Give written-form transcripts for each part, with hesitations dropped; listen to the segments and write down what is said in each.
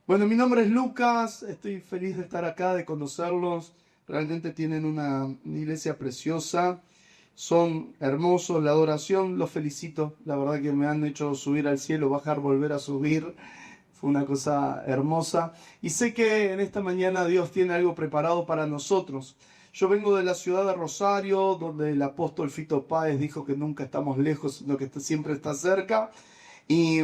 Bueno, mi nombre es Lucas, estoy feliz de estar acá, de conocerlos. Realmente tienen una iglesia preciosa, son hermosos, la adoración, los felicito. La verdad que me han hecho subir al cielo, bajar, volver a subir. Fue una cosa hermosa. Y sé que en esta mañana Dios tiene algo preparado para nosotros. Yo vengo de la ciudad de Rosario, donde el apóstol Fito Páez dijo que nunca estamos lejos, sino que siempre está cerca. Y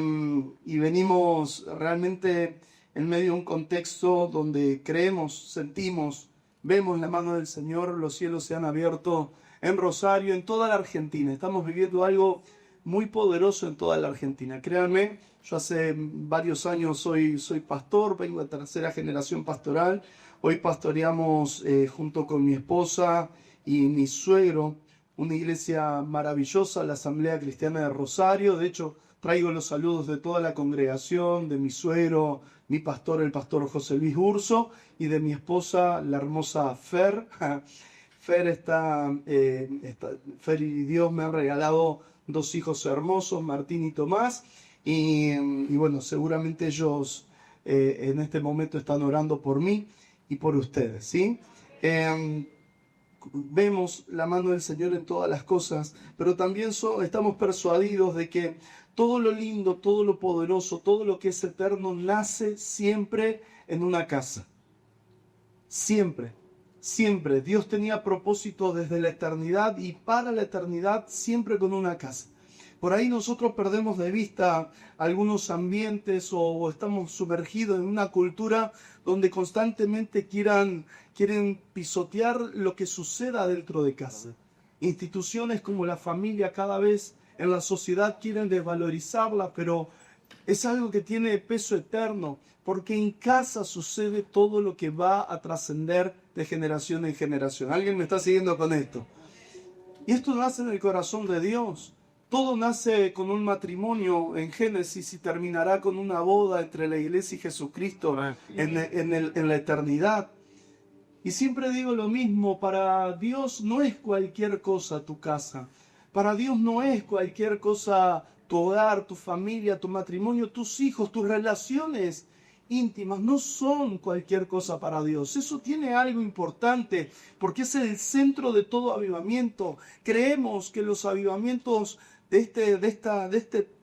venimos realmente en medio de un contexto donde creemos, sentimos, vemos la mano del Señor, los cielos se han abierto en Rosario, en toda la Argentina. Estamos viviendo algo muy poderoso en toda la Argentina. Créanme, yo hace varios años soy pastor, vengo de tercera generación pastoral. Hoy pastoreamos junto con mi esposa y mi suegro una iglesia maravillosa, la Asamblea Cristiana de Rosario. De hecho, traigo los saludos de toda la congregación, de mi suegro, mi pastor, el pastor José Luis Urso, y de mi esposa, la hermosa Fer. Fer y Dios me han regalado dos hijos hermosos, Martín y Tomás, y bueno, seguramente ellos en este momento están orando por mí y por ustedes, ¿sí? Eh, Vemos la mano del Señor en todas las cosas, pero también estamos persuadidos de que todo lo lindo, todo lo poderoso, todo lo que es eterno nace siempre en una casa. Siempre, siempre. Dios tenía propósito desde la eternidad y para la eternidad siempre con una casa. Por ahí nosotros perdemos de vista algunos ambientes o estamos sumergidos en una cultura donde constantemente quieren pisotear lo que suceda dentro de casa. Instituciones como la familia cada vez en la sociedad quieren desvalorizarla, pero es algo que tiene peso eterno, porque en casa sucede todo lo que va a trascender de generación en generación. ¿Alguien me está siguiendo con esto? Y esto nace en el corazón de Dios. Todo nace con un matrimonio en Génesis y terminará con una boda entre la iglesia y Jesucristo en la eternidad. Y siempre digo lo mismo, para Dios no es cualquier cosa tu casa. Para Dios no es cualquier cosa tu hogar, tu familia, tu matrimonio, tus hijos, tus relaciones íntimas. No son cualquier cosa para Dios. Eso tiene algo importante porque es el centro de todo avivamiento. Creemos que los avivamientos de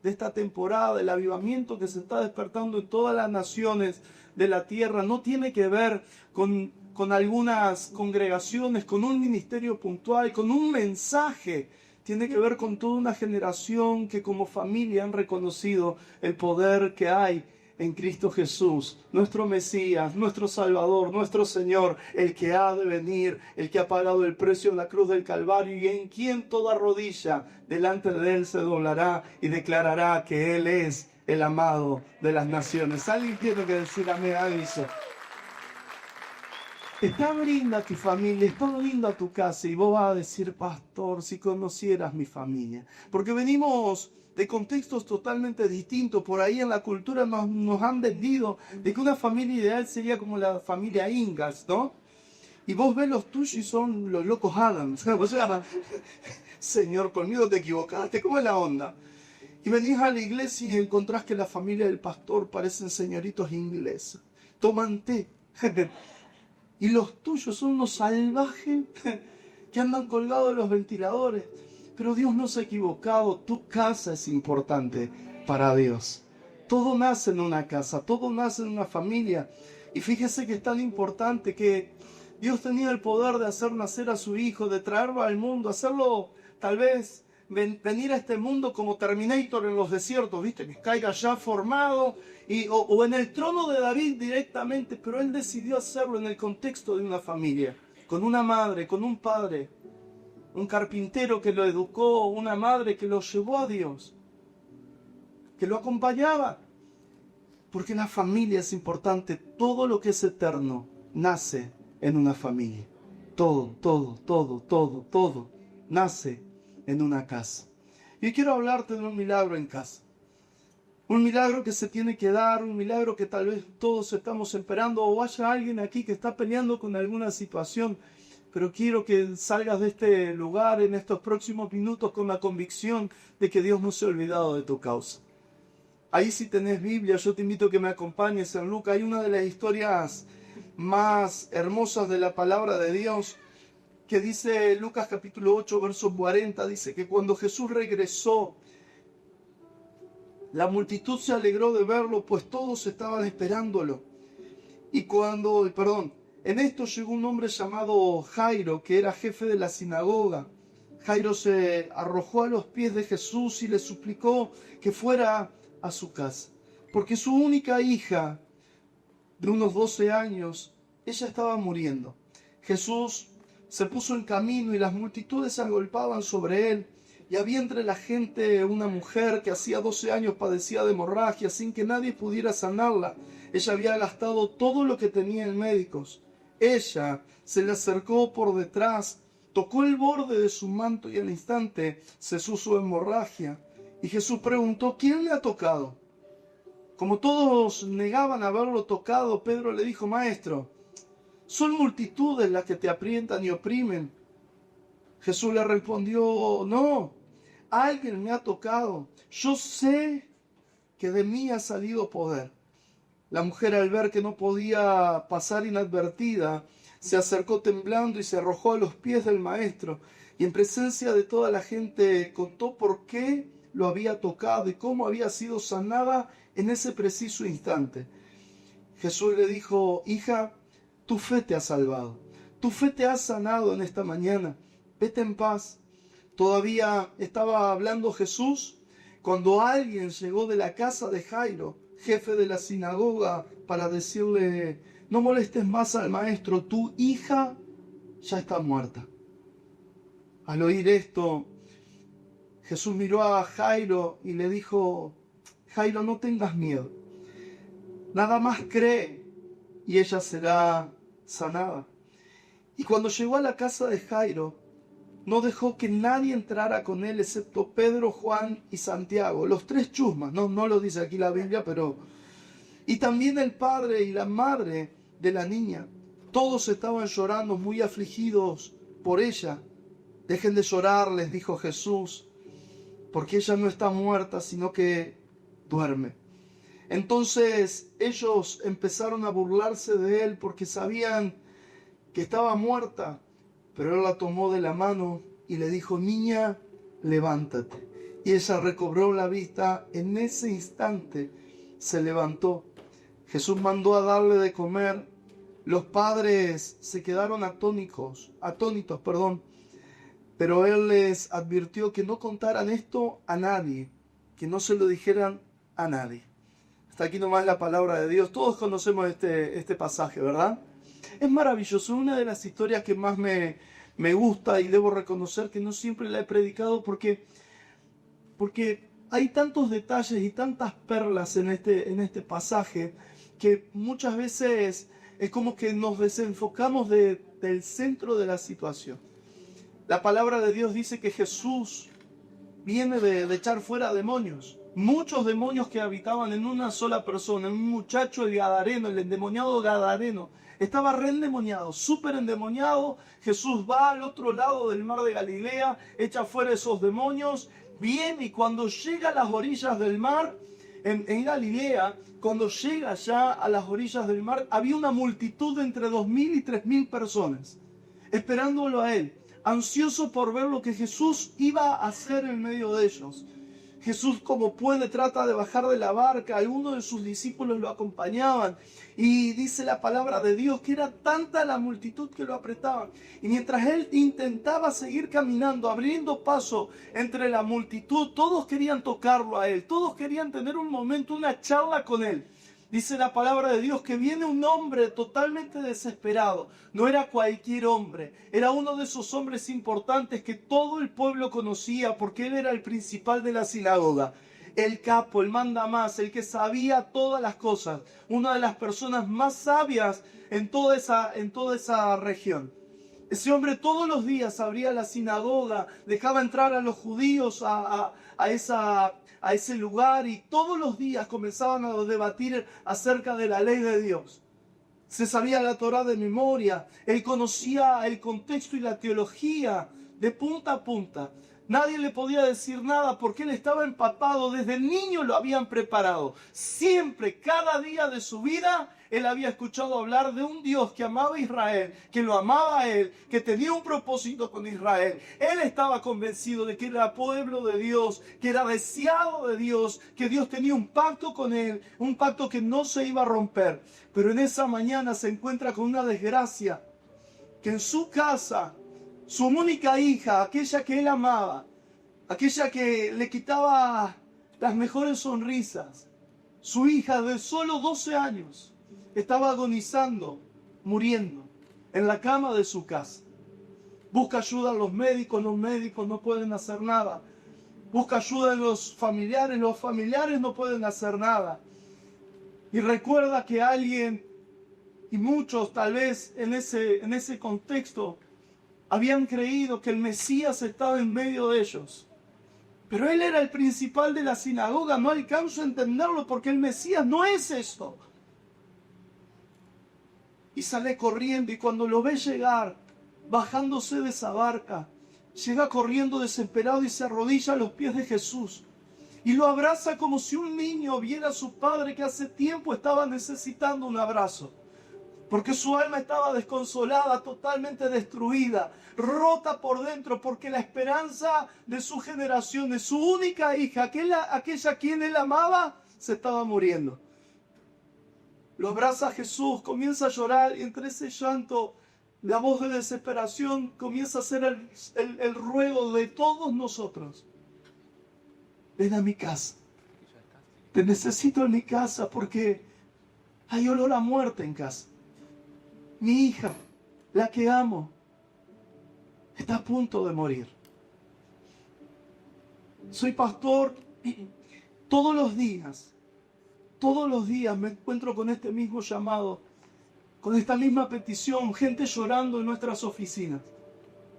esta temporada, el avivamiento que se está despertando en todas las naciones de la tierra, no tiene que ver con algunas congregaciones, con un ministerio puntual, con un mensaje. Tiene que ver con toda una generación que como familia han reconocido el poder que hay en Cristo Jesús, nuestro Mesías, nuestro Salvador, nuestro Señor, el que ha de venir, el que ha pagado el precio en la cruz del Calvario y en quien toda rodilla delante de Él se doblará y declarará que Él es el amado de las naciones. Alguien tiene que decir amén a eso. Está linda tu familia, está linda tu casa y vos vas a decir, pastor, si conocieras mi familia. Porque venimos de contextos totalmente distintos. Por ahí en la cultura nos han vendido de que una familia ideal sería como la familia Ingalls, ¿no? Y vos ves los tuyos y son los locos Adams. O sea, Señor, conmigo te equivocaste, ¿cómo es la onda? Y venís a la iglesia y encontrás que la familia del pastor parecen señoritos ingleses. Toman té. Y los tuyos son unos salvajes que andan colgados de los ventiladores. Pero Dios no se ha equivocado. Tu casa es importante para Dios. Todo nace en una casa, todo nace en una familia. Y fíjese que es tan importante que Dios tenía el poder de hacer nacer a su hijo, de traerlo al mundo, hacerlo tal vez venir a este mundo como Terminator en los desiertos, ¿viste? Que caiga ya formado o en el trono de David directamente, pero él decidió hacerlo en el contexto de una familia, con una madre, con un padre, un carpintero que lo educó, una madre que lo llevó a Dios, que lo acompañaba, porque la familia es importante. Todo lo que es eterno nace en una familia. Todo nace en una casa. Y quiero hablarte de un milagro en casa. Un milagro que se tiene que dar, un milagro que tal vez todos estamos esperando, o haya alguien aquí que está peleando con alguna situación. Pero quiero que salgas de este lugar en estos próximos minutos con la convicción de que Dios no se ha olvidado de tu causa. Ahí si tenés Biblia, yo te invito a que me acompañes en Lucas. Hay una de las historias más hermosas de la palabra de Dios que dice Lucas capítulo 8, verso 40, dice que cuando Jesús regresó, la multitud se alegró de verlo, pues todos estaban esperándolo. En esto llegó un hombre llamado Jairo, que era jefe de la sinagoga. Jairo se arrojó a los pies de Jesús y le suplicó que fuera a su casa, porque su única hija, de unos 12 años, ella estaba muriendo. Jesús se puso en camino y las multitudes se agolpaban sobre él. Y había entre la gente una mujer que hacía 12 años padecía de hemorragia sin que nadie pudiera sanarla. Ella había gastado todo lo que tenía en médicos. Ella se le acercó por detrás, tocó el borde de su manto y al instante cesó su hemorragia. Y Jesús preguntó: ¿quién le ha tocado? Como todos negaban haberlo tocado, Pedro le dijo: Maestro, son multitudes las que te aprietan y oprimen. Jesús le respondió: no, alguien me ha tocado. Yo sé que de mí ha salido poder. La mujer, al ver que no podía pasar inadvertida, se acercó temblando y se arrojó a los pies del maestro. Y en presencia de toda la gente contó por qué lo había tocado y cómo había sido sanada en ese preciso instante. Jesús le dijo: hija, tu fe te ha salvado. Tu fe te ha sanado en esta mañana. Vete en paz. Todavía estaba hablando Jesús cuando alguien llegó de la casa de Jairo, jefe de la sinagoga, para decirle: no molestes más al maestro, tu hija ya está muerta. Al oír esto, Jesús miró a Jairo y le dijo: Jairo, no tengas miedo. Nada más cree y ella será sanada. Y cuando llegó a la casa de Jairo, no dejó que nadie entrara con él excepto Pedro, Juan y Santiago, los tres chusmas, no lo dice aquí la Biblia, pero... Y también el padre y la madre de la niña. Todos estaban llorando, muy afligidos por ella. Dejen de llorar, les dijo Jesús, porque ella no está muerta, sino que duerme. Entonces ellos empezaron a burlarse de él porque sabían que estaba muerta. Pero él la tomó de la mano y le dijo: niña, levántate. Y ella recobró la vista. En ese instante se levantó. Jesús mandó a darle de comer. Los padres se quedaron atónitos, pero él les advirtió que no contaran esto a nadie, que no se lo dijeran a nadie. Hasta aquí nomás la palabra de Dios. Todos conocemos este pasaje, ¿verdad? Es maravilloso, una de las historias que más me gusta, y debo reconocer que no siempre la he predicado porque hay tantos detalles y tantas perlas en este pasaje que muchas veces es como que nos desenfocamos del centro de la situación. La palabra de Dios dice que Jesús viene de echar fuera demonios. Muchos demonios que habitaban en una sola persona, en un muchacho, el gadareno, el endemoniado gadareno. Estaba reendemoniado, súper endemoniado. Jesús va al otro lado del mar de Galilea, echa fuera esos demonios, viene, y cuando llega a las orillas del mar, en Galilea, cuando llega ya a las orillas del mar, había una multitud de entre 2.000 y 3.000 personas, esperándolo a él, ansioso por ver lo que Jesús iba a hacer en medio de ellos. Jesús, como puede, trata de bajar de la barca. Algunos de sus discípulos lo acompañaban. Y dice la palabra de Dios que era tanta la multitud que lo apretaban. Y mientras él intentaba seguir caminando, abriendo paso entre la multitud, todos querían tocarlo a él. Todos querían tener un momento, una charla con él. Dice la palabra de Dios que viene un hombre totalmente desesperado. No era cualquier hombre, era uno de esos hombres importantes que todo el pueblo conocía porque él era el principal de la sinagoga. El capo, el mandamás, el que sabía todas las cosas. Una de las personas más sabias en toda esa región. Ese hombre todos los días abría la sinagoga, dejaba entrar a los judíos a ese lugar, y todos los días comenzaban a debatir acerca de la ley de Dios. Se sabía la Torá de memoria, él conocía el contexto y la teología de punta a punta. Nadie le podía decir nada porque él estaba empapado. Desde niño lo habían preparado. Siempre, cada día de su vida, él había escuchado hablar de un Dios que amaba a Israel, que lo amaba a él, que tenía un propósito con Israel. Él estaba convencido de que era pueblo de Dios, que era deseado de Dios, que Dios tenía un pacto con él, un pacto que no se iba a romper. Pero en esa mañana se encuentra con una desgracia, que en su casa, su única hija, aquella que él amaba, aquella que le quitaba las mejores sonrisas, su hija de solo 12 años, estaba agonizando, muriendo, en la cama de su casa. Busca ayuda a los médicos no pueden hacer nada. Busca ayuda en los familiares no pueden hacer nada. Y recuerda que alguien, y muchos tal vez en ese contexto, habían creído que el Mesías estaba en medio de ellos. Pero él era el principal de la sinagoga. No alcanzo a entenderlo porque el Mesías no es esto. Y sale corriendo, y cuando lo ve llegar, bajándose de esa barca, llega corriendo desesperado y se arrodilla a los pies de Jesús. Y lo abraza como si un niño viera a su padre que hace tiempo estaba necesitando un abrazo. Porque su alma estaba desconsolada, totalmente destruida, rota por dentro, porque la esperanza de su generación, de su única hija, aquella a quien él amaba, se estaba muriendo. Lo abraza a Jesús, comienza a llorar, y entre ese llanto, la voz de desesperación comienza a ser el ruego de todos nosotros. Ven a mi casa. Te necesito en mi casa porque hay olor a muerte en casa. Mi hija, la que amo, está a punto de morir. Soy pastor y todos los días me encuentro con este mismo llamado, con esta misma petición, gente llorando en nuestras oficinas.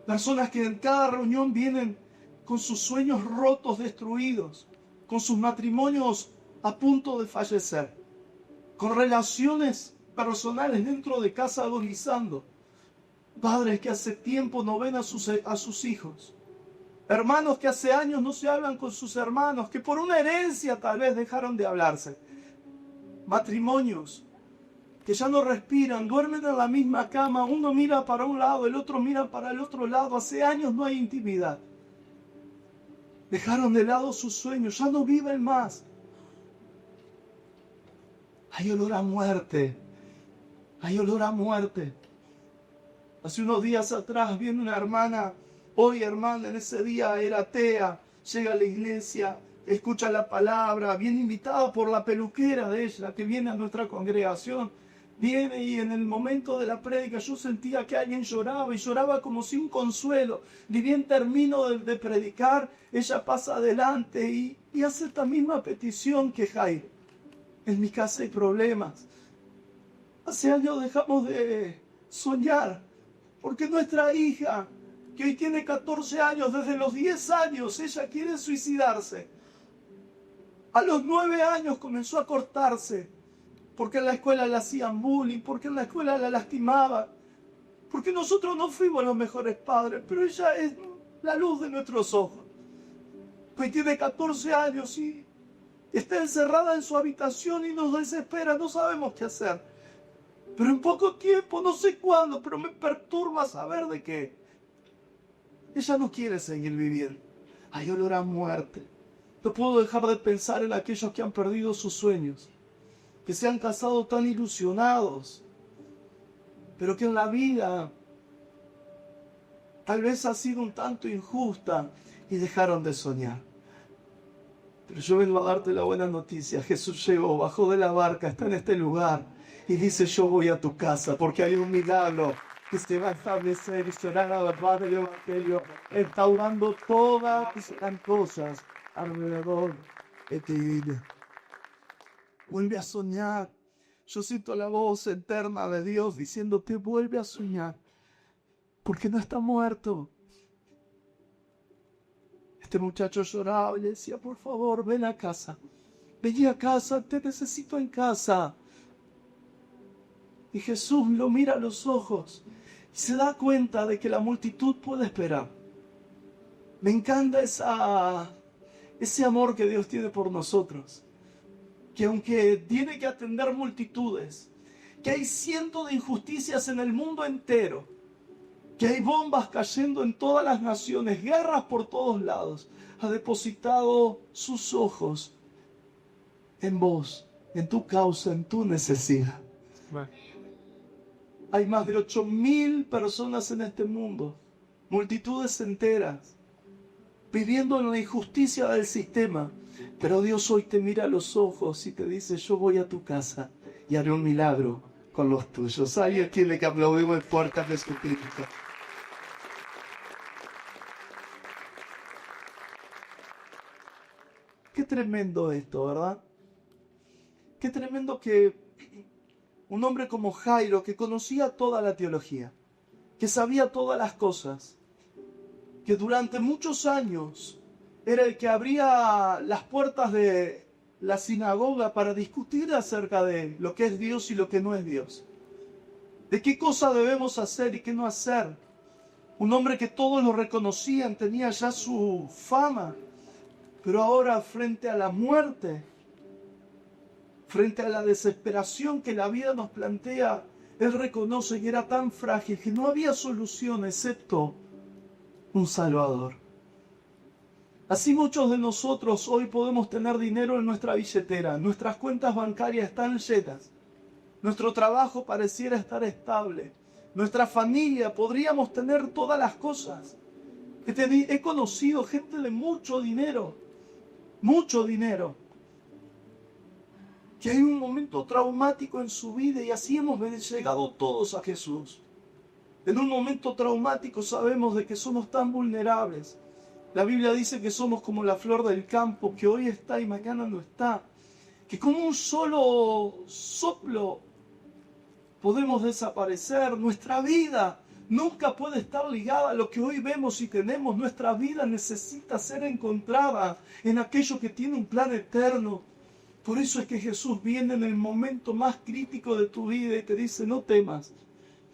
Personas que en cada reunión vienen con sus sueños rotos, destruidos, con sus matrimonios a punto de fallecer, con relaciones personales dentro de casa agonizando, padres que hace tiempo no ven a sus hijos, hermanos que hace años no se hablan con sus hermanos, que por una herencia tal vez dejaron de hablarse, matrimonios que ya no respiran, duermen en la misma cama, uno mira para un lado, el otro mira para el otro lado, hace años no hay intimidad, dejaron de lado sus sueños, ya no viven más. Hay olor a muerte. Hay olor a muerte. Hace unos días atrás viene una hermana, hoy hermana, en ese día era atea, llega a la iglesia, escucha la palabra, viene invitada por la peluquera de ella, que viene a nuestra congregación. Viene y en el momento de la prédica yo sentía que alguien lloraba y lloraba como sin consuelo. Ni bien termino de predicar, ella pasa adelante y hace esta misma petición que Jairo. En mi casa hay problemas. Hace años dejamos de soñar, porque nuestra hija, que hoy tiene 14 años, desde los 10 años, ella quiere suicidarse. A los 9 años comenzó a cortarse, porque en la escuela le hacían bullying, porque en la escuela la lastimaban, porque nosotros no fuimos los mejores padres, pero ella es la luz de nuestros ojos. Hoy tiene 14 años y está encerrada en su habitación y nos desespera, no sabemos qué hacer. Pero en poco tiempo, no sé cuándo, pero me perturba saber de que ella no quiere seguir viviendo. Hay olor a muerte. No puedo dejar de pensar en aquellos que han perdido sus sueños, que se han casado tan ilusionados, pero que en la vida tal vez ha sido un tanto injusta y dejaron de soñar. Pero yo vengo a darte la buena noticia. Jesús llegó, bajó de la barca, está en este lugar y dice: yo voy a tu casa porque hay un milagro que se va a establecer y será la verdad del Evangelio, instaurando todas las cosas alrededor de ti. Vuelve a soñar. Yo siento la voz eterna de Dios diciéndote: vuelve a soñar, porque no está muerto. Este muchacho lloraba y le decía: por favor, ven a casa. Vení a casa, te necesito en casa. Y Jesús lo mira a los ojos y se da cuenta de que la multitud puede esperar. Me encanta ese amor que Dios tiene por nosotros. Que aunque tiene que atender multitudes, que hay cientos de injusticias en el mundo entero, que hay bombas cayendo en todas las naciones, guerras por todos lados, ha depositado sus ojos en vos, en tu causa, en tu necesidad. Hay más de 8.000 personas en este mundo, multitudes enteras, viviendo en la injusticia del sistema. Pero Dios hoy te mira a los ojos y te dice: yo voy a tu casa y haré un milagro con los tuyos. Hay a quien le aplaudimos fuerte a Jesucristo. Qué tremendo esto, ¿verdad? Qué tremendo que un hombre como Jairo, que conocía toda la teología, que sabía todas las cosas, que durante muchos años era el que abría las puertas de la sinagoga para discutir acerca de lo que es Dios y lo que no es Dios, de qué cosa debemos hacer y qué no hacer. Un hombre que todos lo reconocían, tenía ya su fama, pero ahora frente a la muerte, frente a la desesperación que la vida nos plantea, él reconoce que era tan frágil que no había solución excepto un Salvador. Así muchos de nosotros hoy podemos tener dinero en nuestra billetera, nuestras cuentas bancarias están llenas, nuestro trabajo pareciera estar estable, nuestra familia, podríamos tener todas las cosas. He conocido gente de mucho dinero, que hay un momento traumático en su vida, y así hemos llegado todos a Jesús. En un momento traumático sabemos de que somos tan vulnerables. La Biblia dice que somos como la flor del campo, que hoy está y mañana no está. Que con un solo soplo podemos desaparecer. Nuestra vida nunca puede estar ligada a lo que hoy vemos y tenemos. Nuestra vida necesita ser encontrada en aquello que tiene un plan eterno. Por eso es que Jesús viene en el momento más crítico de tu vida y te dice: no temas.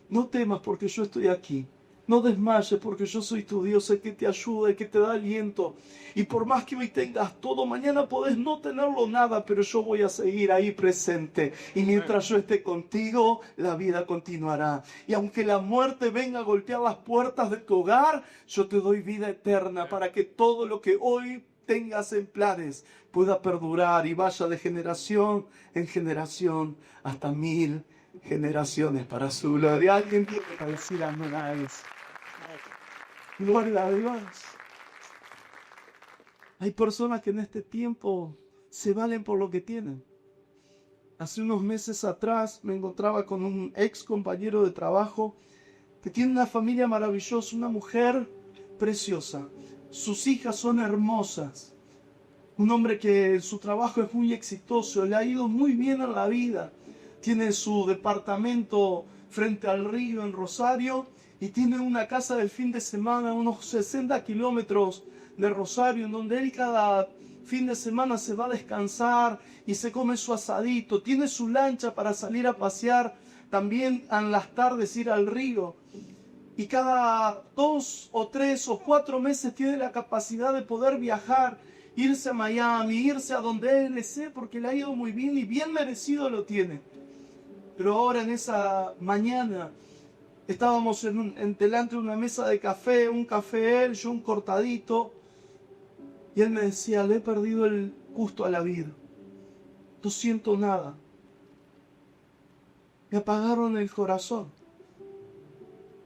No temas porque yo estoy aquí. No desmayes porque yo soy tu Dios, el que te ayuda, el que te da aliento. Y por más que hoy tengas todo, mañana podés no tenerlo nada, pero yo voy a seguir ahí presente. Y mientras yo esté contigo, la vida continuará. Y aunque la muerte venga a golpear las puertas de tu hogar, yo te doy vida eterna para que todo lo que hoy tengas en planes pueda perdurar y vaya de generación en generación hasta 1000 generaciones para su gloria. Alguien tiene que decir amén a eso. Gloria a Dios. Hay personas que en este tiempo se valen por lo que tienen. Hace unos meses atrás me encontraba con un ex compañero de trabajo que tiene una familia maravillosa, una mujer preciosa. Sus hijas son hermosas. Un hombre que en su trabajo es muy exitoso, le ha ido muy bien en la vida. Tiene su departamento frente al río en Rosario y tiene una casa del fin de semana a unos 60 kilómetros de Rosario, en donde él cada fin de semana se va a descansar y se come su asadito. Tiene su lancha para salir a pasear, también en las tardes ir al río. Y cada 2 o 3 o 4 meses tiene la capacidad de poder viajar, irse a Miami, irse a donde él desee, porque le ha ido muy bien y bien merecido lo tiene. Pero ahora en esa mañana estábamos delante de una mesa de café, un café él, yo un cortadito, y él me decía: le he perdido el gusto a la vida, no siento nada, me apagaron el corazón,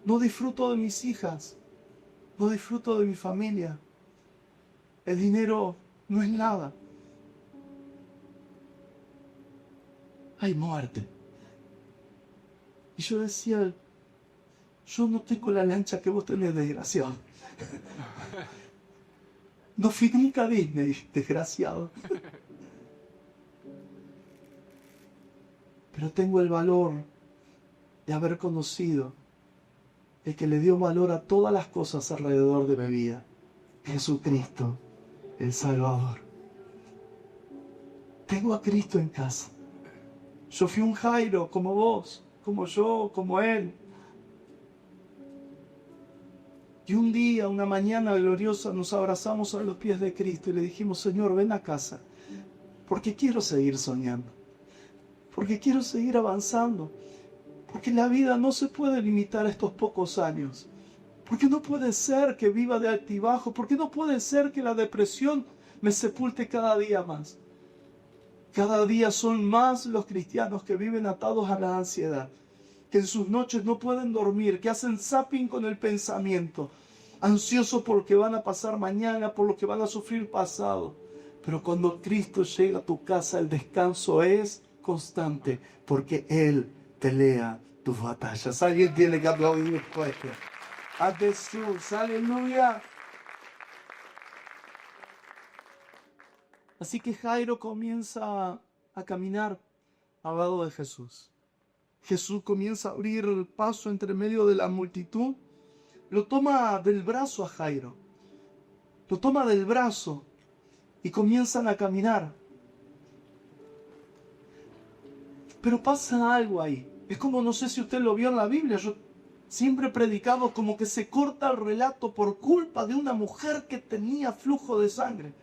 no disfruto de mis hijas, no disfruto de mi familia, el dinero no es nada, hay muerte. Y yo decía: yo no tengo la lancha que vos tenés, desgraciado. No fui nunca a Disney, desgraciado. Pero tengo el valor de haber conocido el que le dio valor a todas las cosas alrededor de mi vida. Jesucristo, el Salvador. Tengo a Cristo en casa. Yo fui un Jairo como vos, como yo, como él, Y un día, una mañana gloriosa, nos abrazamos a los pies de Cristo y le dijimos, Señor, ven a casa, porque quiero seguir soñando, porque quiero seguir avanzando, porque la vida no se puede limitar a estos pocos años, porque no puede ser que viva de altibajo, porque no puede ser que la depresión me sepulte cada día más. Cada día son más los cristianos que viven atados a la ansiedad, que en sus noches no pueden dormir, que hacen zapping con el pensamiento, ansiosos por lo que van a pasar mañana, por lo que van a sufrir pasado. Pero cuando Cristo llega a tu casa, el descanso es constante, porque Él pelea tus batallas. Alguien tiene que aplaudir después. A Jesús, aleluya. Así que Jairo comienza a caminar al lado de Jesús. Jesús comienza a abrir el paso entre medio de la multitud. Lo toma del brazo a Jairo. Lo toma del brazo y comienzan a caminar. Pero pasa algo ahí. Es como, no sé si usted lo vio en la Biblia, yo siempre he predicado como que se corta el relato por culpa de una mujer que tenía flujo de sangre.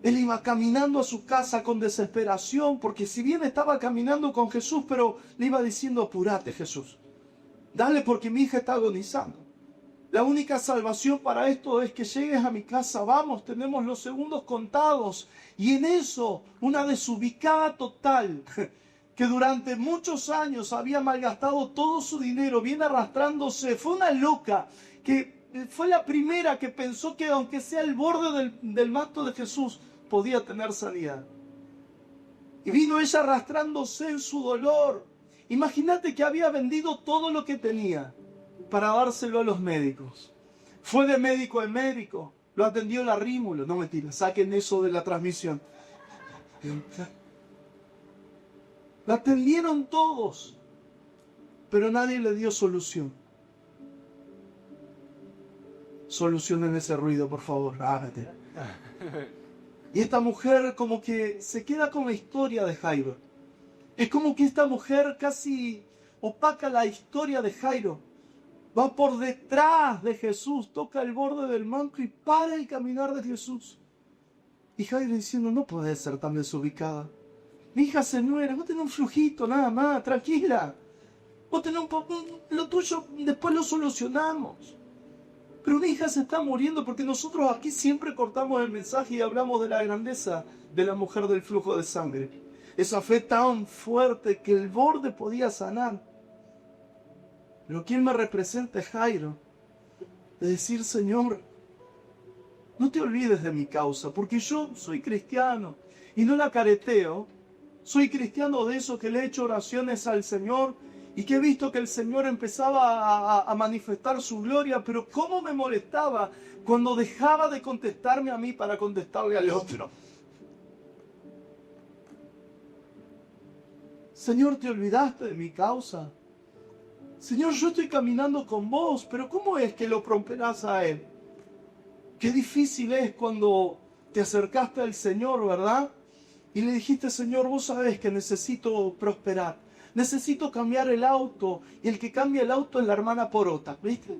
Él iba caminando a su casa con desesperación, porque si bien estaba caminando con Jesús, pero le iba diciendo, apúrate Jesús, dale porque mi hija está agonizando. La única salvación para esto es que llegues a mi casa, vamos, tenemos los segundos contados. Y en eso, una desubicada total, que durante muchos años había malgastado todo su dinero, viene arrastrándose, fue una loca, que fue la primera que pensó que aunque sea el borde del manto de Jesús, podía tener sanidad. Y vino ella arrastrándose en su dolor. Imagínate que había vendido todo lo que tenía para dárselo a los médicos. Fue de médico en médico. Lo atendió el arrímulo. No, mentira, saquen eso de la transmisión. La atendieron todos, pero nadie le dio solución. Solucionen ese ruido, por favor. Y esta mujer como que se queda con la historia de Jairo. Es como que esta mujer casi opaca la historia de Jairo. Va por detrás de Jesús, toca el borde del manto y para el caminar de Jesús. Y Jairo diciendo, no puede ser tan desubicada. Mi hija se muere, vos tenés un flujito nada más, tranquila. Vos tenés un poco, lo tuyo después lo solucionamos. Pero mi hija se está muriendo porque nosotros aquí siempre cortamos el mensaje y hablamos de la grandeza de la mujer del flujo de sangre. Esa fe tan fuerte que el borde podía sanar. Pero ¿quién me representa es Jairo? De decir, Señor, no te olvides de mi causa, porque yo soy cristiano y no la careteo. Soy cristiano de eso que le he hecho oraciones al Señor y que he visto que el Señor empezaba a manifestar su gloria, pero cómo me molestaba cuando dejaba de contestarme a mí para contestarle al otro. Señor, ¿te olvidaste de mi causa? Señor, yo estoy caminando con vos, pero ¿cómo es que lo romperás a Él? Qué difícil es cuando te acercaste al Señor, ¿verdad? Y le dijiste, Señor, vos sabés que necesito prosperar. Necesito cambiar el auto. Y el que cambia el auto es la hermana Porota, ¿viste?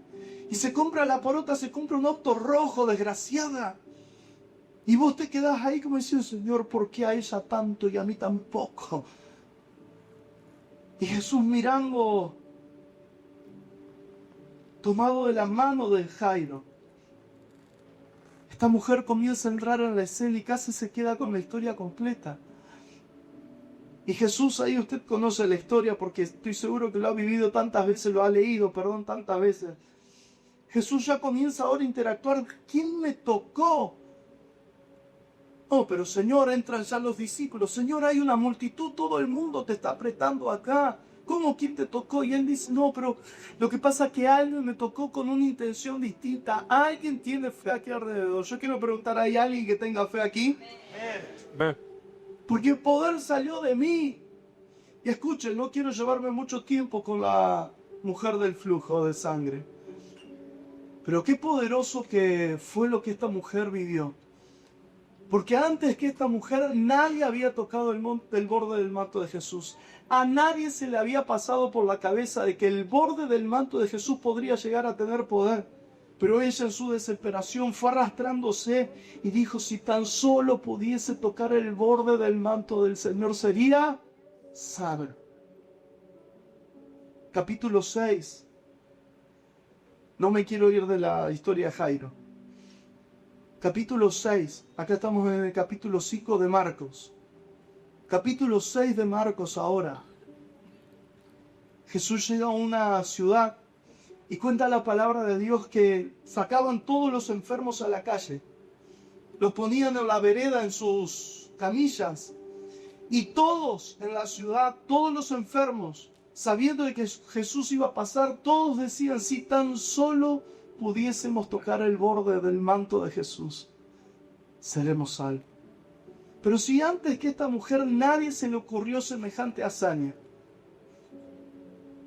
Y se compra la Porota, se compra un auto rojo, desgraciada. Y vos te quedás ahí como diciendo, Señor, ¿por qué a ella tanto y a mí tan poco? Y Jesús mirando, tomado de la mano de Jairo. Esta mujer comienza a entrar en la escena y casi se queda con la historia completa. Y Jesús, ahí usted conoce la historia porque estoy seguro que lo ha vivido tantas veces, lo ha leído, tantas veces. Jesús ya comienza ahora a interactuar. ¿Quién me tocó? Oh, pero Señor, entran ya los discípulos. Señor, hay una multitud, todo el mundo te está apretando acá. ¿Cómo quién te tocó? Y él dice, no, pero lo que pasa es que alguien me tocó con una intención distinta. ¿Alguien tiene fe aquí alrededor? Yo quiero preguntar, ¿hay alguien que tenga fe aquí? Porque el poder salió de mí. Y escuchen, no quiero llevarme mucho tiempo con la mujer del flujo de sangre. Pero qué poderoso que fue lo que esta mujer vivió. Porque antes que esta mujer nadie había tocado el borde del manto de Jesús. A nadie se le había pasado por la cabeza de que el borde del manto de Jesús podría llegar a tener poder. Pero ella en su desesperación fue arrastrándose y dijo, si tan solo pudiese tocar el borde del manto del Señor sería salvo. Capítulo 6. No me quiero ir de la historia de Jairo. Capítulo 6. Acá estamos en el capítulo 5 de Marcos. Capítulo 6 de Marcos ahora. Jesús llega a una ciudad y cuenta la palabra de Dios que sacaban todos los enfermos a la calle. Los ponían en la vereda en sus camillas. Y todos en la ciudad, todos los enfermos, sabiendo de que Jesús iba a pasar, todos decían, si tan solo pudiésemos tocar el borde del manto de Jesús, seremos salvos. Pero si antes que esta mujer nadie se le ocurrió semejante hazaña,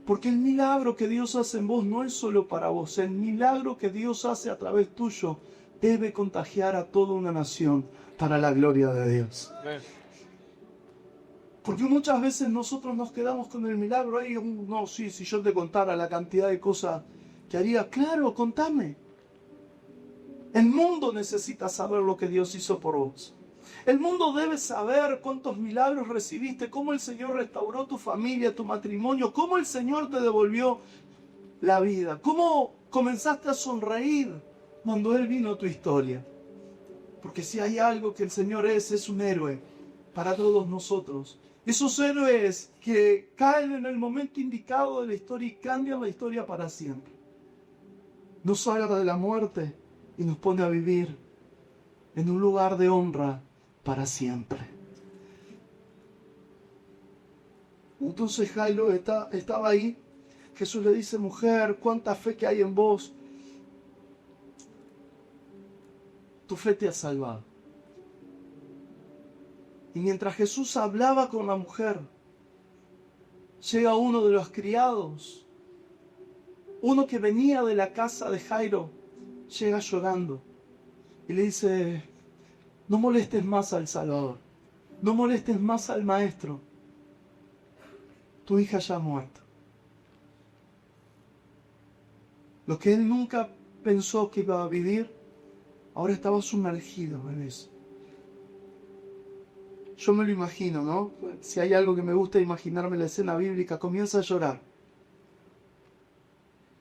porque el milagro que Dios hace en vos no es solo para vos, el milagro que Dios hace a través tuyo debe contagiar a toda una nación para la gloria de Dios. Porque muchas veces nosotros nos quedamos con el milagro ahí, no, sí, si yo te contara la cantidad de cosas que haría, claro, contame. El mundo necesita saber lo que Dios hizo por vos. El mundo debe saber cuántos milagros recibiste, cómo el Señor restauró tu familia, tu matrimonio, cómo el Señor te devolvió la vida, cómo comenzaste a sonreír cuando Él vino a tu historia. Porque si hay algo que el Señor es un héroe para todos nosotros. Esos héroes que caen en el momento indicado de la historia y cambian la historia para siempre. Nos saca de la muerte y nos pone a vivir en un lugar de honra para siempre. Entonces Jairo estaba ahí. Jesús le dice, mujer, cuánta fe que hay en vos. Tu fe te ha salvado. Y mientras Jesús hablaba con la mujer, llega uno de los criados, uno que venía de la casa de Jairo, llega llorando y le dice, no molestes más al Salvador, no molestes más al Maestro, tu hija ya ha muerto. Lo que él nunca pensó que iba a vivir, ahora estaba sumergido en eso. Yo me lo imagino, ¿no? Si hay algo que me gusta imaginarme la escena bíblica, comienza a llorar.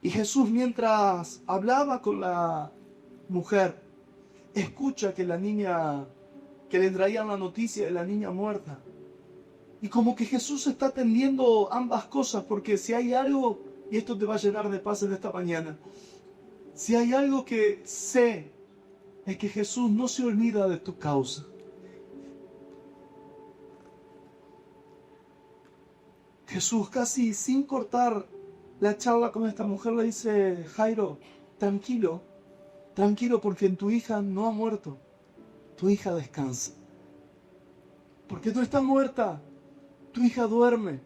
Y Jesús, mientras hablaba con la mujer, escucha que la niña, que le traían la noticia de la niña muerta. Y como que Jesús está atendiendo ambas cosas, porque si hay algo, y esto te va a llenar de paz en esta mañana, si hay algo que sé, es que Jesús no se olvida de tu causa. Jesús, casi sin cortar la charla con esta mujer, le dice, Jairo, tranquilo, tranquilo, porque en tu hija no ha muerto, tu hija descansa. Porque no está muerta, tu hija duerme.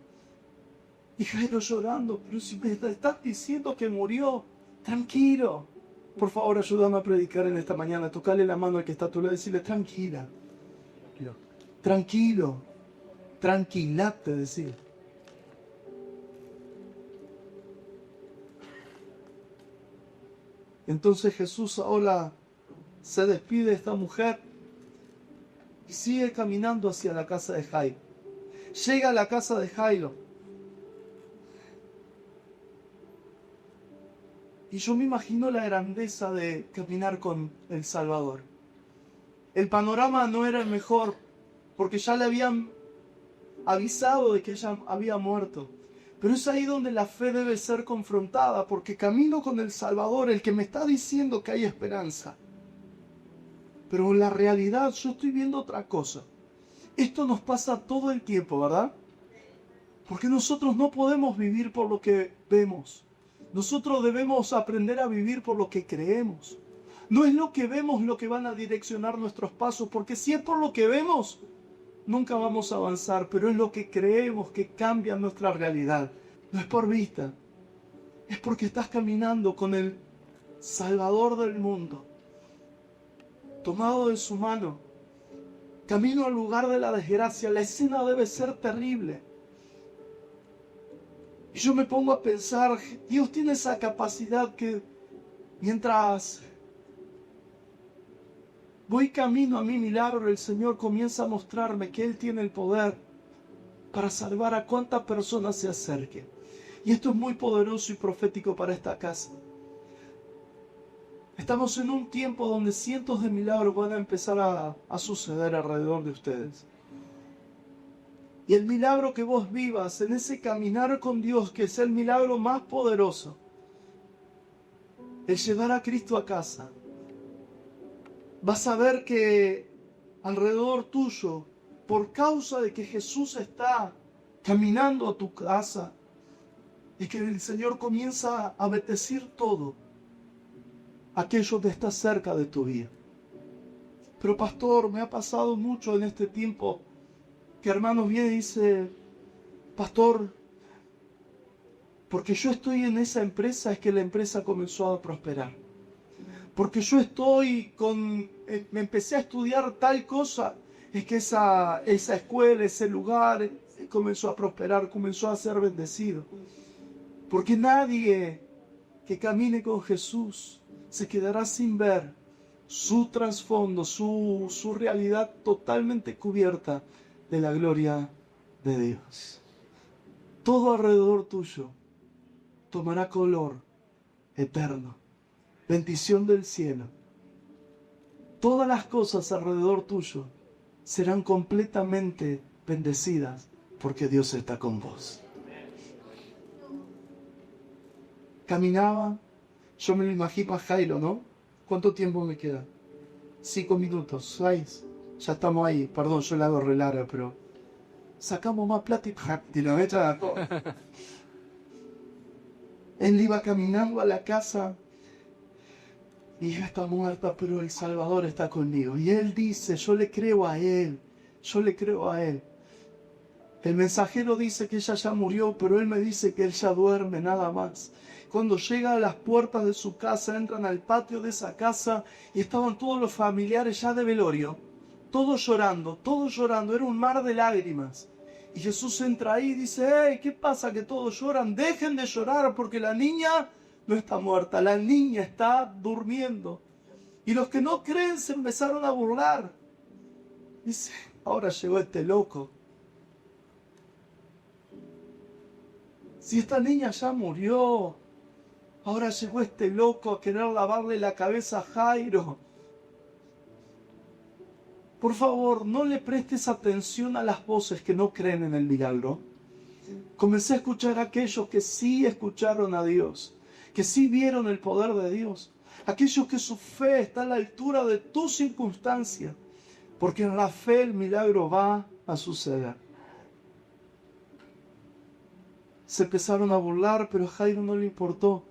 Y Jairo llorando, pero si me estás diciendo que murió, tranquilo. Por favor, ayúdame a predicar en esta mañana, tocarle la mano al que está a tu lado y decirle, tranquila, tranquilo, tranquilate, decir. Entonces Jesús ahora se despide de esta mujer y sigue caminando hacia la casa de Jairo. Llega a la casa de Jairo. Y yo me imagino la grandeza de caminar con el Salvador. El panorama no era el mejor, porque ya le habían avisado de que ella había muerto. Pero es ahí donde la fe debe ser confrontada, porque camino con el Salvador, el que me está diciendo que hay esperanza. Pero en la realidad yo estoy viendo otra cosa. Esto nos pasa todo el tiempo, ¿verdad? Porque nosotros no podemos vivir por lo que vemos. Nosotros debemos aprender a vivir por lo que creemos. No es lo que vemos lo que van a direccionar nuestros pasos, porque si es por lo que vemos, nunca vamos a avanzar, pero es lo que creemos que cambia nuestra realidad. No es por vista, es porque estás caminando con el Salvador del mundo, tomado de su mano, camino al lugar de la desgracia. La escena debe ser terrible. Y yo me pongo a pensar, Dios tiene esa capacidad que mientras voy camino a mi milagro, el Señor comienza a mostrarme que Él tiene el poder para salvar a cuantas personas se acerquen. Y esto es muy poderoso y profético para esta casa. Estamos en un tiempo donde cientos de milagros van a empezar a suceder alrededor de ustedes. Y el milagro que vos vivas en ese caminar con Dios, que es el milagro más poderoso, el llevar a Cristo a casa, vas a ver que alrededor tuyo, por causa de que Jesús está caminando a tu casa, y que el Señor comienza a bendecir todo aquello que está cerca de tu vida. Pero pastor, me ha pasado mucho en este tiempo que hermanos vienen y dicen, pastor, porque yo estoy en esa empresa es que la empresa comenzó a prosperar. Porque yo me empecé a estudiar tal cosa, es que esa escuela, ese lugar comenzó a prosperar, comenzó a ser bendecido. Porque nadie que camine con Jesús se quedará sin ver su trasfondo, su realidad totalmente cubierta de la gloria de Dios. Todo alrededor tuyo tomará color eterno, bendición del cielo. Todas las cosas alrededor tuyo serán completamente bendecidas porque Dios está con vos. Caminaba, yo me lo imagino a Jairo, ¿no? ¿Cuánto tiempo me queda? 5 minutos, 6. Ya estamos ahí. Perdón, yo la hago re larga, pero sacamos más plata y la mecha. Él iba caminando a la casa y ella está muerta, pero el Salvador está conmigo. Y él dice, yo le creo a él, yo le creo a él. El mensajero dice que ella ya murió, pero él me dice que él ya duerme nada más. Cuando llega a las puertas de su casa, entran al patio de esa casa y estaban todos los familiares ya de velorio, todos llorando, era un mar de lágrimas. Y Jesús entra ahí y dice, hey, ¿qué pasa que todos lloran? Dejen de llorar porque la niña no está muerta, la niña está durmiendo. Y los que no creen se empezaron a burlar. Dice, ahora llegó este loco. Si esta niña ya murió, ahora llegó este loco a querer lavarle la cabeza a Jairo. Por favor, no le prestes atención a las voces que no creen en el milagro. Comencé a escuchar a aquellos que sí escucharon a Dios, que sí vieron el poder de Dios, aquellos que su fe está a la altura de tu circunstancia, porque en la fe el milagro va a suceder. Se empezaron a burlar, pero a Jairo no le importó.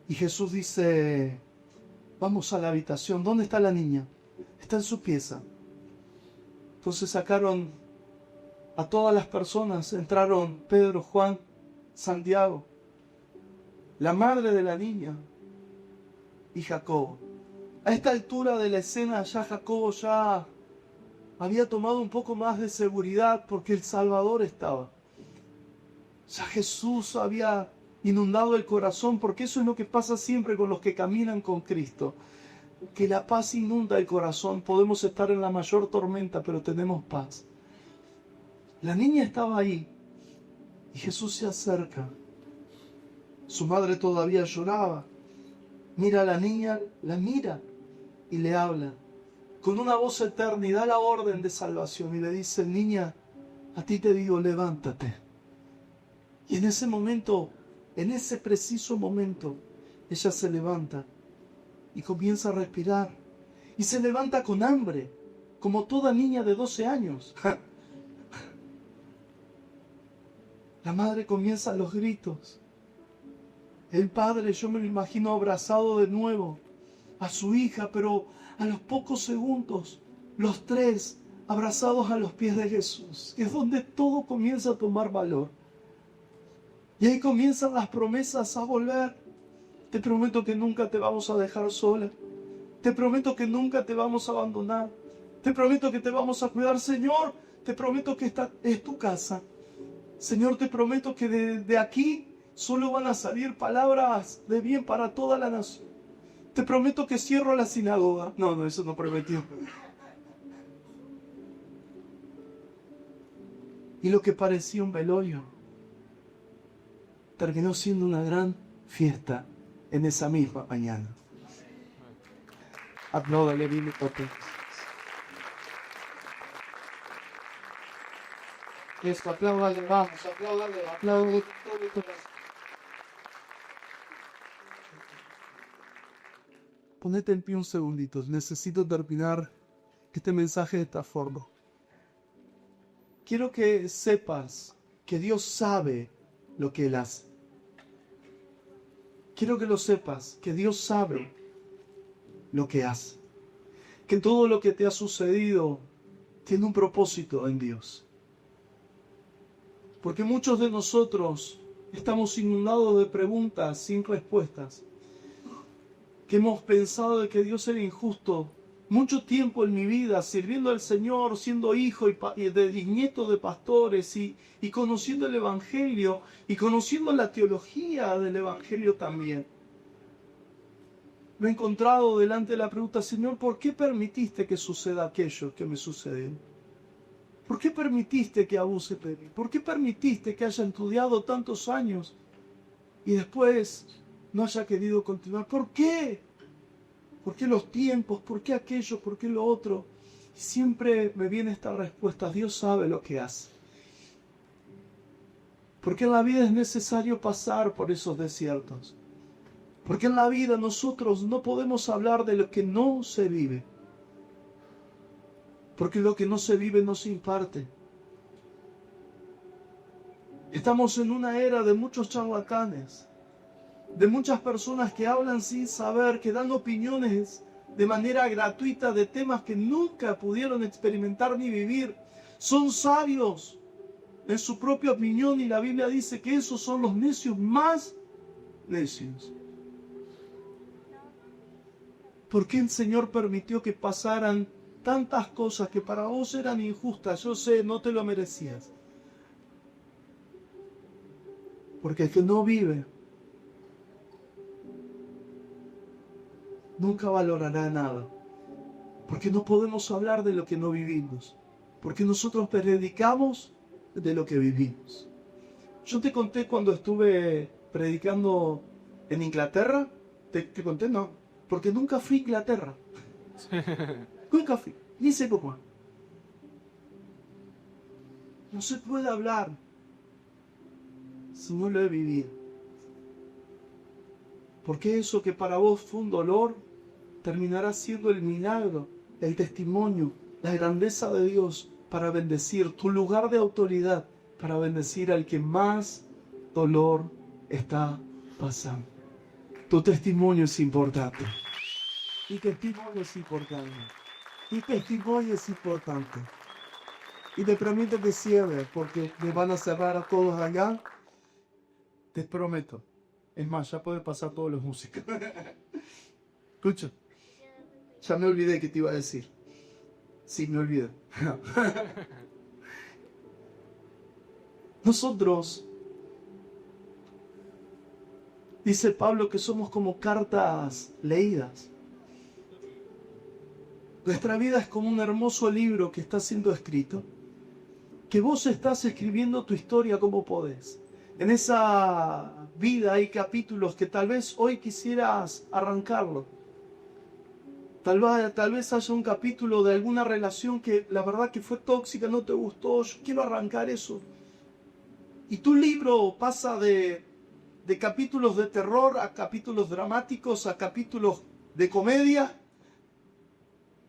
Y Jesús dice, vamos a la habitación. ¿Dónde está la niña? Está en su pieza. Entonces sacaron a todas las personas. Entraron Pedro, Juan, Santiago, la madre de la niña y Jacobo. A esta altura de la escena ya Jacobo ya había tomado un poco más de seguridad porque el Salvador estaba. Ya Jesús había inundado el corazón, porque eso es lo que pasa siempre con los que caminan con Cristo. Que la paz inunda el corazón. Podemos estar en la mayor tormenta, pero tenemos paz. La niña estaba ahí y Jesús se acerca. Su madre todavía lloraba. Mira a la niña, la mira y le habla con una voz eterna y da la orden de salvación y le dice, niña, a ti te digo, levántate. Y en ese momento, en ese preciso momento, ella se levanta y comienza a respirar. Y se levanta con hambre, como toda niña de 12 años. La madre comienza los gritos. El padre, yo me lo imagino abrazado de nuevo a su hija, pero a los pocos segundos, los tres abrazados a los pies de Jesús. Es donde todo comienza a tomar valor. Y ahí comienzan las promesas a volver. Te prometo que nunca te vamos a dejar sola. Te prometo que nunca te vamos a abandonar. Te prometo que te vamos a cuidar, Señor. Te prometo que esta es tu casa. Señor, te prometo que de aquí solo van a salir palabras de bien para toda la nación. Te prometo que cierro la sinagoga. No, eso no prometió. Y lo que parecía un velorio terminó siendo una gran fiesta en esa misma mañana. Apláudale bien, Papi. Eso, apláudale, vamos, apláudale, apláudale. Ponete en pie un segundito. Necesito terminar este mensaje de esta forma. Quiero que sepas que Dios sabe lo que Él hace. Quiero que lo sepas, que Dios sabe lo que hace. Que todo lo que te ha sucedido tiene un propósito en Dios. Porque muchos de nosotros estamos inundados de preguntas sin respuestas. Que hemos pensado de que Dios era injusto. Mucho tiempo en mi vida sirviendo al Señor, siendo hijo y nieto de pastores y conociendo el Evangelio y conociendo la teología del Evangelio también. Me he encontrado delante de la pregunta, Señor, ¿por qué permitiste que suceda aquello que me sucedió? ¿Por qué permitiste que abuse de mí? ¿Por qué permitiste que haya estudiado tantos años y después no haya querido continuar? ¿Por qué? ¿Por qué los tiempos? ¿Por qué aquello? ¿Por qué lo otro? Y siempre me viene esta respuesta, Dios sabe lo que hace. Porque en la vida es necesario pasar por esos desiertos. Porque en la vida nosotros no podemos hablar de lo que no se vive. Porque lo que no se vive no se imparte. Estamos en una era de muchos charlatanes. De muchas personas que hablan sin saber, que dan opiniones de manera gratuita de temas que nunca pudieron experimentar ni vivir. Son sabios en su propia opinión y la Biblia dice que esos son los necios más necios. ¿Por qué el Señor permitió que pasaran tantas cosas que para vos eran injustas? Yo sé, no te lo merecías. Porque el que no vive nunca valorará nada. Porque no podemos hablar de lo que no vivimos. Porque nosotros predicamos de lo que vivimos. Yo te conté cuando estuve predicando en Inglaterra. ¿Te conté? No. Porque nunca fui a Inglaterra. Nunca fui. Ni sé cómo. No se puede hablar si no lo he vivido. Porque eso que para vos fue un dolor, terminará siendo el milagro, el testimonio, la grandeza de Dios para bendecir, tu lugar de autoridad para bendecir al que más dolor está pasando. Tu testimonio es importante. Tu testimonio es importante. Tu testimonio es importante. Y te prometo que cierre, porque me van a cerrar a todos allá. Te prometo. Es más, ya pueden pasar todos los músicos. Escucha. Ya me olvidé que te iba a decir. Sí, me olvidé. Nosotros, dice Pablo, que somos como cartas leídas. Nuestra vida es como un hermoso libro que está siendo escrito, que vos estás escribiendo tu historia como podés. En esa vida hay capítulos que tal vez hoy quisieras arrancarlo. Tal vez haya un capítulo de alguna relación que la verdad que fue tóxica, no te gustó, yo quiero arrancar eso. Y tu libro pasa de capítulos de terror a capítulos dramáticos, a capítulos de comedia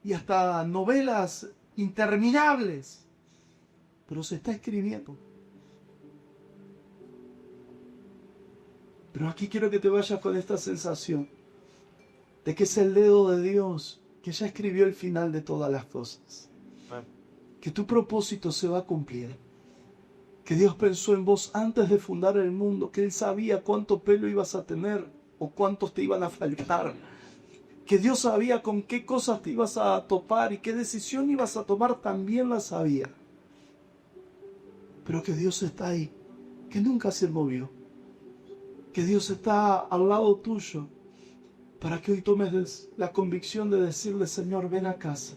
y hasta novelas interminables. Pero se está escribiendo. Pero aquí quiero que te vayas con esta sensación de que es el dedo de Dios que ya escribió el final de todas las cosas. Que tu propósito se va a cumplir. Que Dios pensó en vos antes de fundar el mundo, que Él sabía cuánto pelo ibas a tener o cuántos te iban a faltar. que Dios sabía con qué cosas te ibas a topar y qué decisión ibas a tomar, también la sabía. Pero que Dios está ahí, que nunca se movió, que Dios está al lado tuyo, para que hoy tomes la convicción de decirle: Señor, ven a casa,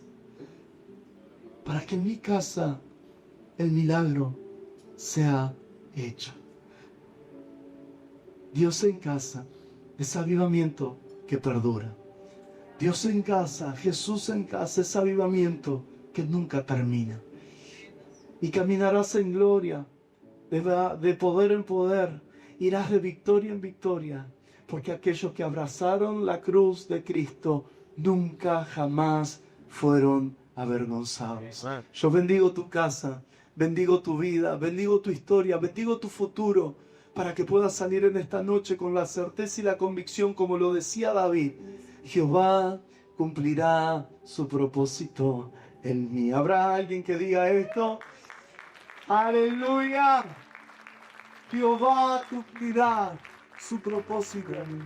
para que en mi casa el milagro sea hecho. Dios en casa es avivamiento que perdura. Dios en casa, Jesús en casa, es avivamiento que nunca termina. Y caminarás en gloria, de poder en poder, irás de victoria en victoria, porque aquellos que abrazaron la cruz de Cristo nunca jamás fueron avergonzados. Yo bendigo tu casa, bendigo tu vida, bendigo tu historia, bendigo tu futuro, para que puedas salir en esta noche con la certeza y la convicción, como lo decía David: Jehová cumplirá su propósito en mí. ¿Habrá alguien que diga esto? ¡Aleluya! Jehová cumplirá su propósito en mí.